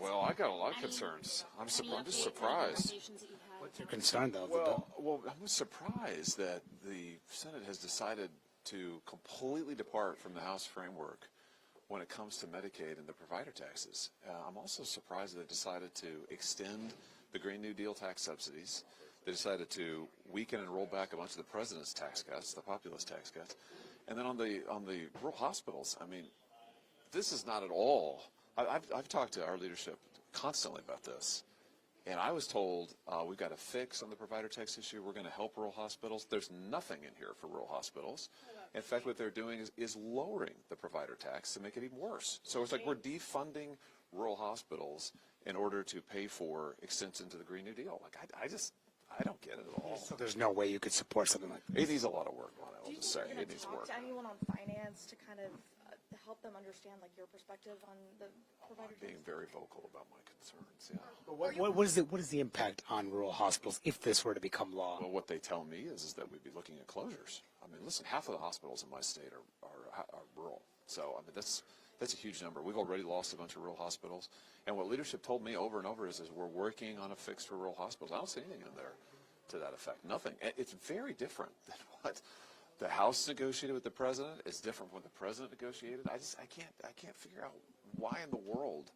Well, I got a lot of concerns. I'm just surprised. What's your concern, though? Well, I'm surprised that the Senate has decided to completely depart from the House framework when it comes to Medicaid and the provider taxes. I'm also surprised that they decided to extend the Green New Deal tax subsidies. They decided to weaken and roll back a bunch of the president's tax cuts, the populist tax cuts. And then on the rural hospitals, I mean, this is not at all. I've talked to our leadership constantly about this. And I was told we've got a fix on the provider tax issue. We're going to help rural hospitals. There's nothing in here for rural hospitals. In fact, what they're doing is lowering the provider tax to make it even worse. So it's like we're defunding rural hospitals in order to pay for extension to the Green New Deal. Like I don't get it at all. So there's no way you could support something like this? It needs a lot of work on it. I'll just say it needs work. Do you think you're going to talk to anyone on finance to kind of help them understand like your perspective on the provider tax? Being very vocal about my concerns. Yeah. But what is the impact on rural hospitals if this were to become law? Well, what they tell me is that we'd be looking at closures. I mean, listen, half of the hospitals in my state are rural. So I mean, that's a huge number. We've already lost a bunch of rural hospitals. And what leadership told me over and over is we're working on a fix for rural hospitals. I don't see anything in there to that effect. Nothing. It's very different than what the House negotiated with the president. It's different from what the president negotiated. I can't figure out why in the world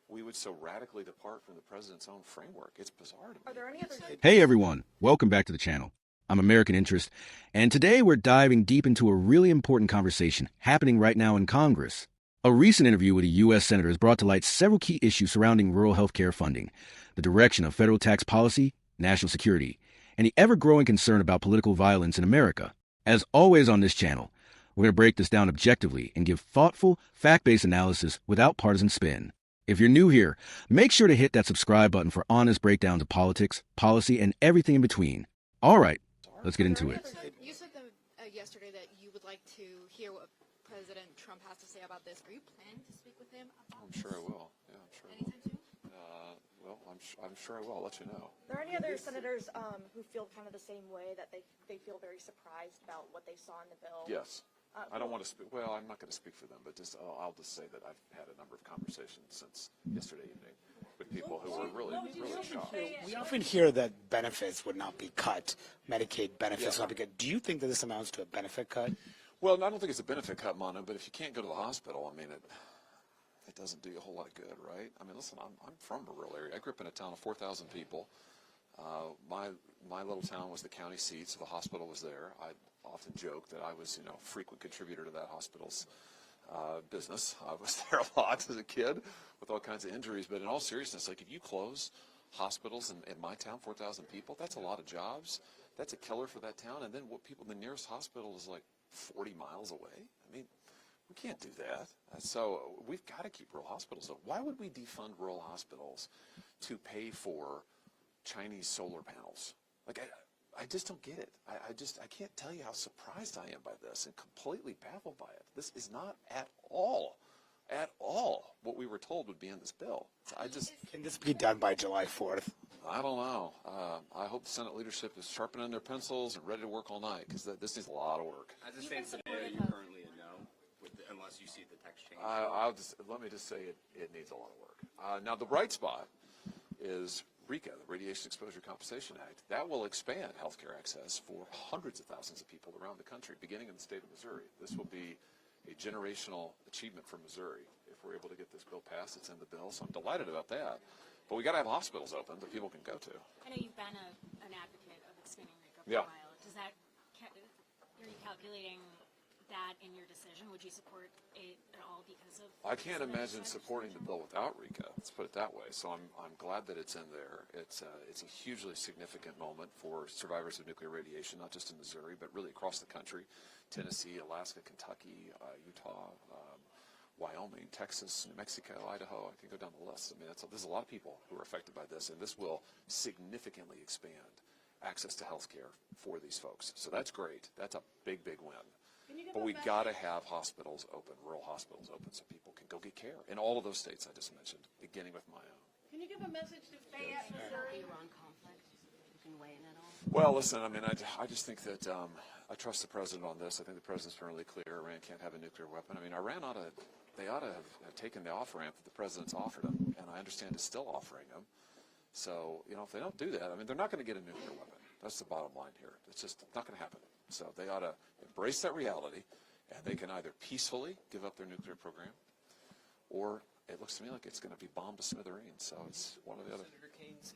we would so radically depart from the president's own framework. It's bizarre to me. Are there any other? Hey everyone, welcome back to the channel. I'm American Interest, and today we're diving deep into a really important conversation happening right now in Congress. A recent interview with a U.S. senator has brought to light several key issues surrounding rural health care funding, the direction of federal tax policy, national security, and the ever-growing concern about political violence in America. As always on this channel, we're going to break this down objectively and give thoughtful, fact-based analysis without partisan spin. If you're new here, make sure to hit that subscribe button for honest breakdowns of politics, policy, and everything in between. All right, let's get into it. You said yesterday that you would like to hear what President Trump has to say about this. Are you planning to speak with him about I'm sure I will. Yeah, I'm sure I will. anytime soon? Well, I'm sure I will. I'll let you know. Are there any other senators who feel kind of the same way, that they feel very surprised about what they saw in the bill? Yes. I don't want to speak. Well, I'm not going to speak for them, but I'll just say that I've had a number of conversations since yesterday evening with people who were really shocked. We often hear that benefits would not be cut, Medicaid benefits would not be cut. Do you think that this amounts to a benefit cut? Well, I don't think it's a benefit cut, Manu, but if you can't go to the hospital, I mean, it doesn't do you a whole lot of good, right? I mean, listen, I'm from a rural area. I grew up in a town of 4,000 people. My little town was the county seat, so the hospital was there. I often joke that I was, a frequent contributor to that hospital's business. I was there a lot as a kid with all kinds of injuries. But in all seriousness, like if you close hospitals in my town, 4,000 people, that's a lot of jobs. That's a killer for that town. And then the nearest hospital is like 40 miles away. I mean, we can't do that. So we've got to keep rural hospitals open. Why would we defund rural hospitals to pay for Chinese solar panels? Like, I just don't get it. I can't tell you how surprised I am by this and completely baffled by it. This is not at all what we were told would be in this bill. Can this be done by July 4th? I don't know. I hope the Senate leadership is sharpening their pencils and ready to work all night, because this needs a lot of work. As it stands today, you currently a no, unless you see the text change. Let me just say it needs a lot of work. Now the bright spot is RECA, the Radiation Exposure Compensation Act. That will expand healthcare access for hundreds of thousands of people around the country, beginning in the state of Missouri. This will be a generational achievement for Missouri. If we're able to get this bill passed, it's in the bill, so I'm delighted about that. But we got to have hospitals open that people can go to. I know you've been an advocate of expanding RECA for a while. Are you calculating that in your decision? Would you support it at all because of? I can't imagine supporting the bill without RECA. Let's put it that way. So I'm glad that it's in there. It's a hugely significant moment for survivors of nuclear radiation, not just in Missouri, but really across the country: Tennessee, Alaska, Kentucky, Utah, Wyoming, Texas, New Mexico, Idaho. I can go down the list. I mean, there's a lot of people who are affected by this, and this will significantly expand access to health care for these folks. So that's great. That's a big, big win. But we got to have hospitals open, rural hospitals open, so people can go get care in all of those states I just mentioned, beginning with my own. Can you give a message to Fayette, Missouri? Iran conflict, you can weigh in at all? Well, listen, I mean, I just think that I trust the president on this. I think the president's been really clear. Iran can't have a nuclear weapon. I mean, Iran ought to have taken the off-ramp that the president's offered them, and I understand is still offering them. So, you know, if they don't do that, I mean, they're not going to get a nuclear weapon. That's the bottom line here. It's just not going to happen. So they ought to embrace that reality, and they can either peacefully give up their nuclear program, or it looks to me like it's going to be bombed to smithereens. So it's one or the other. Senator Kane's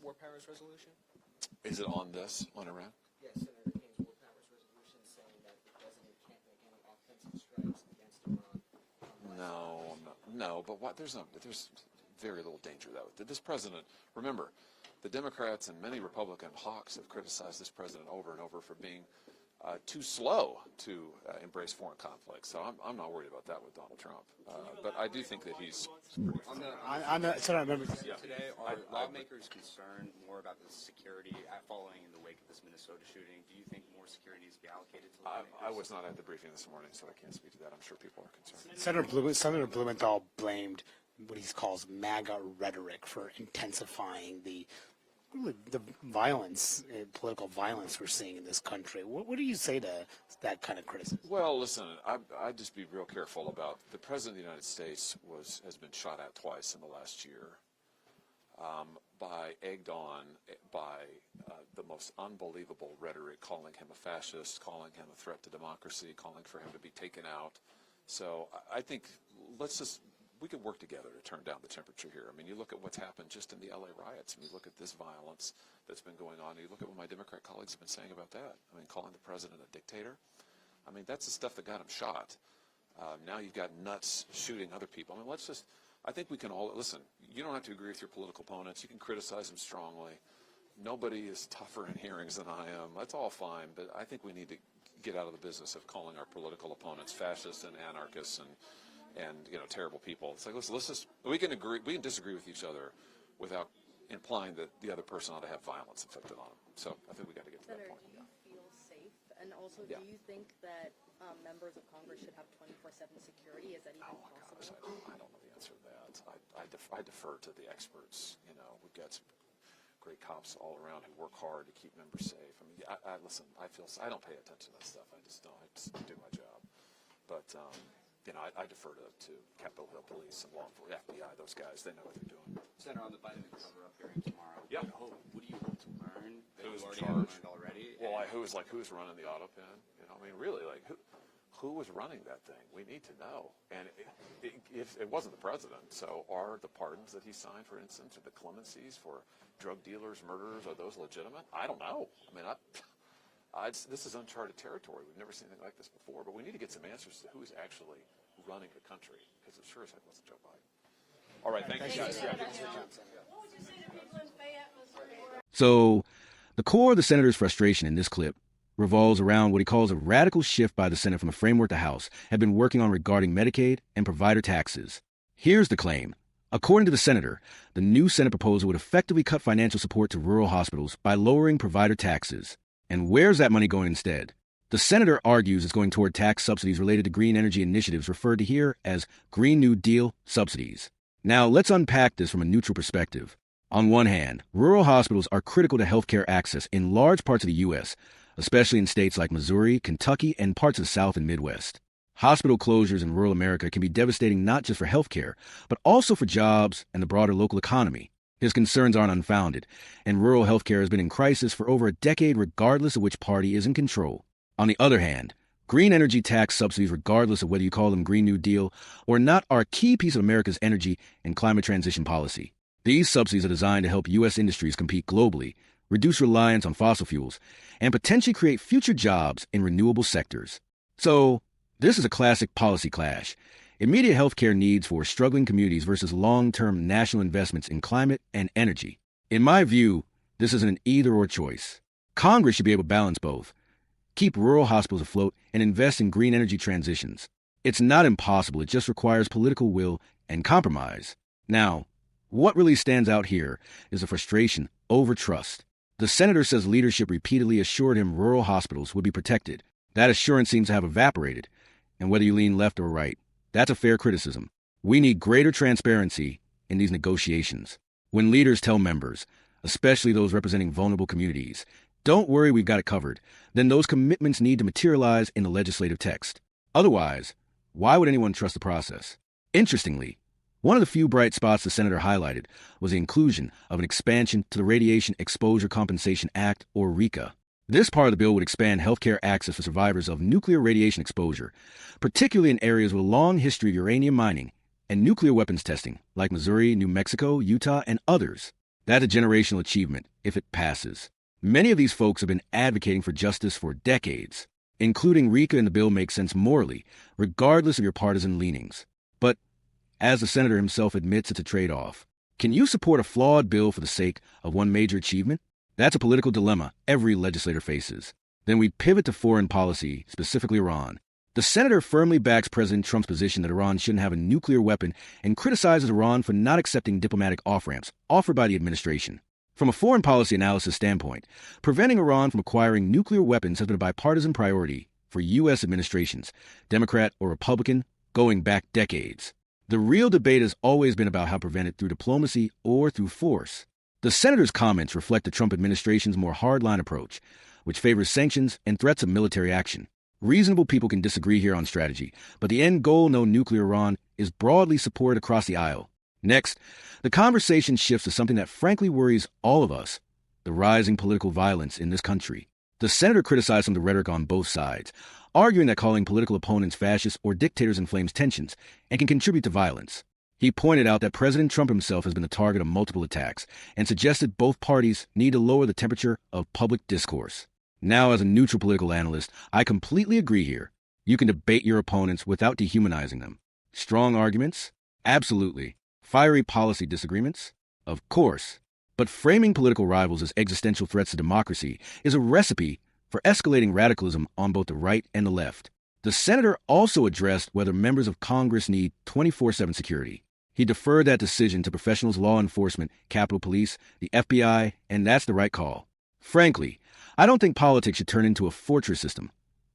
war powers resolution? Is it on this, on Iran? Yes, Senator Kane's war powers resolution saying that the president can't make any offensive strikes against Iran. No, but what, there's very little danger, though. This president, remember, the Democrats and many Republican hawks have criticized this president over and over for being too slow to embrace foreign conflict. So I'm not worried about that with Donald Trump. But I do think that he's pretty today, are lawmakers concerned more about the security following in the wake of this Minnesota shooting? Do you think more security needs to be allocated to lawmakers? I was not at the briefing this morning, so I can't speak to that. I'm sure people are concerned. Senator Blumenthal blamed what he calls MAGA rhetoric for intensifying the violence, political violence we're seeing in this country. What do you say to that kind of criticism? Well, listen, I'd just be real careful about the president of the United States has been shot at twice in the last year, egged on by the most unbelievable rhetoric, calling him a fascist, calling him a threat to democracy, calling for him to be taken out. So I think we can work together to turn down the temperature here. I mean, you look at what's happened just in the LA riots, and you look at this violence that's been going on, and you look at what my Democrat colleagues have been saying about that. I mean, calling the president a dictator. I mean, that's the stuff that got him shot. Now you've got nuts shooting other people. I mean, I think we can all, listen, you don't have to agree with your political opponents. You can criticize them strongly. Nobody is tougher in hearings than I am. That's all fine, but I think we need to get out of the business of calling our political opponents fascists and anarchists and terrible people. It's like, we can disagree with each other without implying that the other person ought to have violence inflicted on them. So I think we got to get to that point. Senator, do you feel safe? And also, do you think that members of Congress should have 24/7 security? Is that even possible? Gosh, I don't know the answer to that. I defer to the experts. You know, we've got some great cops all around who work hard to keep members safe. I mean, listen, I don't pay attention to that stuff. I just do my job. But I defer to Capitol Hill Police and law enforcement, FBI, those guys. They know what they're doing. Senator, on the Biden cover-up hearing tomorrow, Yeah. What do you hope to learn that Who's you in already haven't charge? learned already? Well, who's running the auto pen? I mean, really, who was running that thing? We need to know. And if it wasn't the president, so are the pardons that he signed, for instance, or the clemencies for drug dealers, murderers, are those legitimate? I don't know. I mean, this is uncharted territory. We've never seen anything like this before, but we need to get some answers to who is actually running the country, because it sure as heck wasn't Joe Biden. All right, thank you guys. So, the core of the senator's frustration in this clip revolves around what he calls a radical shift by the Senate from the framework the House had been working on regarding Medicaid and provider taxes. Here's the claim. According to the senator, the new Senate proposal would effectively cut financial support to rural hospitals by lowering provider taxes. And where's that money going instead? The senator argues it's going toward tax subsidies related to green energy initiatives referred to here as Green New Deal subsidies. Now, let's unpack this from a neutral perspective. On one hand, rural hospitals are critical to healthcare access in large parts of the U.S., especially in states like Missouri, Kentucky, and parts of the South and Midwest. Hospital closures in rural America can be devastating not just for healthcare, but also for jobs and the broader local economy. His concerns aren't unfounded, and rural healthcare has been in crisis for over a decade regardless of which party is in control. On the other hand, green energy tax subsidies, regardless of whether you call them Green New Deal or not, are a key piece of America's energy and climate transition policy. These subsidies are designed to help U.S. industries compete globally, reduce reliance on fossil fuels, and potentially create future jobs in renewable sectors. So, this is a classic policy clash. Immediate healthcare needs for struggling communities versus long-term national investments in climate and energy. In my view, this isn't an either-or choice. Congress should be able to balance both. Keep rural hospitals afloat and invest in green energy transitions. It's not impossible, it just requires political will and compromise. Now, what really stands out here is the frustration over trust. The senator says leadership repeatedly assured him rural hospitals would be protected. That assurance seems to have evaporated. And whether you lean left or right, that's a fair criticism. We need greater transparency in these negotiations. When leaders tell members, especially those representing vulnerable communities. Don't worry, we've got it covered. Then those commitments need to materialize in the legislative text. Otherwise, why would anyone trust the process? Interestingly, one of the few bright spots the senator highlighted was the inclusion of an expansion to the Radiation Exposure Compensation Act, or RECA. This part of the bill would expand healthcare access for survivors of nuclear radiation exposure, particularly in areas with a long history of uranium mining and nuclear weapons testing, like Missouri, New Mexico, Utah, and others. That's a generational achievement if it passes. Many of these folks have been advocating for justice for decades. Including RECA in the bill makes sense morally, regardless of your partisan leanings. But, as the senator himself admits, it's a trade-off. Can you support a flawed bill for the sake of one major achievement? That's a political dilemma every legislator faces. Then we pivot to foreign policy, specifically Iran. The senator firmly backs President Trump's position that Iran shouldn't have a nuclear weapon and criticizes Iran for not accepting diplomatic off-ramps offered by the administration. From a foreign policy analysis standpoint, preventing Iran from acquiring nuclear weapons has been a bipartisan priority for U.S. administrations, Democrat or Republican, going back decades. The real debate has always been about how to prevent it through diplomacy or through force. The senator's comments reflect the Trump administration's more hardline approach, which favors sanctions and threats of military action. Reasonable people can disagree here on strategy, but the end goal, no nuclear Iran, is broadly supported across the aisle. Next, the conversation shifts to something that frankly worries all of us, the rising political violence in this country. The senator criticized some of the rhetoric on both sides, arguing that calling political opponents fascists or dictators inflames tensions and can contribute to violence. He pointed out that President Trump himself has been the target of multiple attacks and suggested both parties need to lower the temperature of public discourse. Now, as a neutral political analyst, I completely agree here. You can debate your opponents without dehumanizing them. Strong arguments? Absolutely. Fiery policy disagreements? Of course. But framing political rivals as existential threats to democracy is a recipe for escalating radicalism on both the right and the left. The senator also addressed whether members of Congress need 24/7 security. He deferred that decision to professionals, law enforcement, Capitol Police, the FBI, and that's the right call. Frankly, I don't think politics should turn into a fortress system.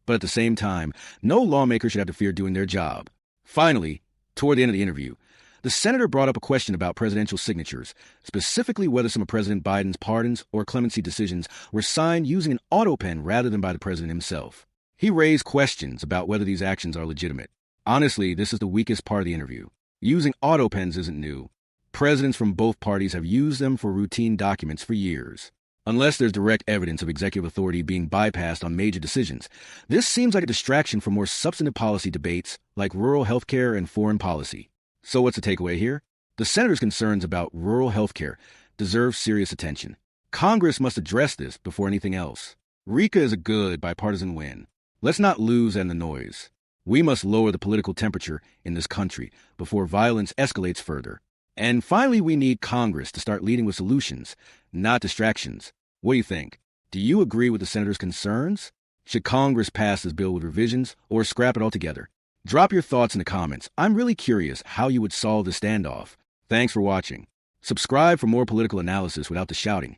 But at the same time, no lawmaker should have to fear doing their job. Finally, toward the end of the interview, the senator brought up a question about presidential signatures, specifically whether some of President Biden's pardons or clemency decisions were signed using an auto pen rather than by the president himself. He raised questions about whether these actions are legitimate. Honestly, this is the weakest part of the interview. Using auto pens isn't new. Presidents from both parties have used them for routine documents for years. Unless there's direct evidence of executive authority being bypassed on major decisions, this seems like a distraction from more substantive policy debates like rural health care and foreign policy. So what's the takeaway here? The senator's concerns about rural health care deserve serious attention. Congress must address this before anything else. RECA is a good bipartisan win. Let's not lose in the noise. We must lower the political temperature in this country before violence escalates further. And finally, we need Congress to start leading with solutions, not distractions. What do you think? Do you agree with the senator's concerns? Should Congress pass this bill with revisions or scrap it altogether? Drop your thoughts in the comments. I'm really curious how you would solve the standoff. Thanks for watching. Subscribe for more political analysis without the shouting,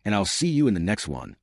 and I'll see you in the next one.